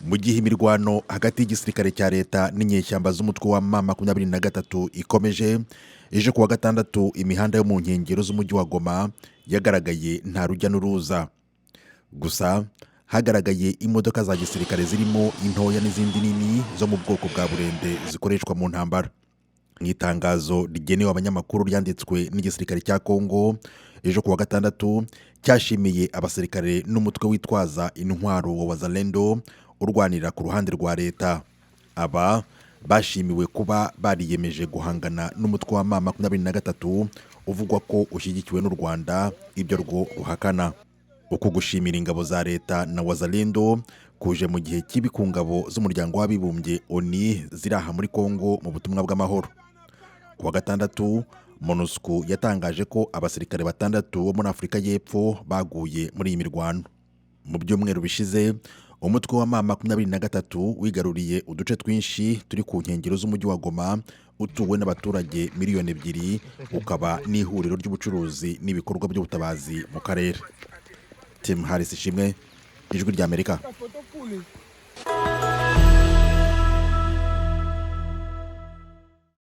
mu gihe imirwano hagati y'igisirikare cya leta n'inyeshyamba z'umutwe wa M23 ikomeje. Ejo kuwa gatandatu imihanda yo mu nkengero z'umujyi wa Goma yagaragaye nta rujya n'uruza, gusa hagaragaye imodoka za gisirikare zirimo intoya n'izindi nini zo mu bwoko bwa burende zikoreshwa mu ntambara. Mu itangazo rigenewe abanyamakuru ryanditswe n'igisirikare cya Kongo ejo kuwa gatandatu, cyashimiye abasirikare n'umutwe witwaza intwaro wa Wazalendo urwanira ku ruhande rwa leta. Aba bashimiwe kuba bariyemeje guhangana n'umutwe wa M23 uvugwa ko ushyigikiwe n'u Rwanda, ibyo rwo ruhakana. Uku gushimira ingabo za leta na Wazalendo kuje mu gihe kibi ku ngabo z'umuryango w'abibumbye ONU ziri aha muri Kongo mu butumwa bw'amahoro. Kuwa gatandatu, MONUSCO yatangaje ko abasirikare 6 bo muri Afurika y'Epfo baguye muri iyi mirwano. Mu byumweru bishize, umutwe wa M23 wigaruriye uduce twinshi turi ku nkengero z'umujyi wa Goma utuwe n'abaturage miliyoni 2, ukaba n'ihuriro ry'ubucuruzi n'ibikorwa by'ubutabazi mu karere. Tim Harris Ishimwe, Ijwi ry'Amerika.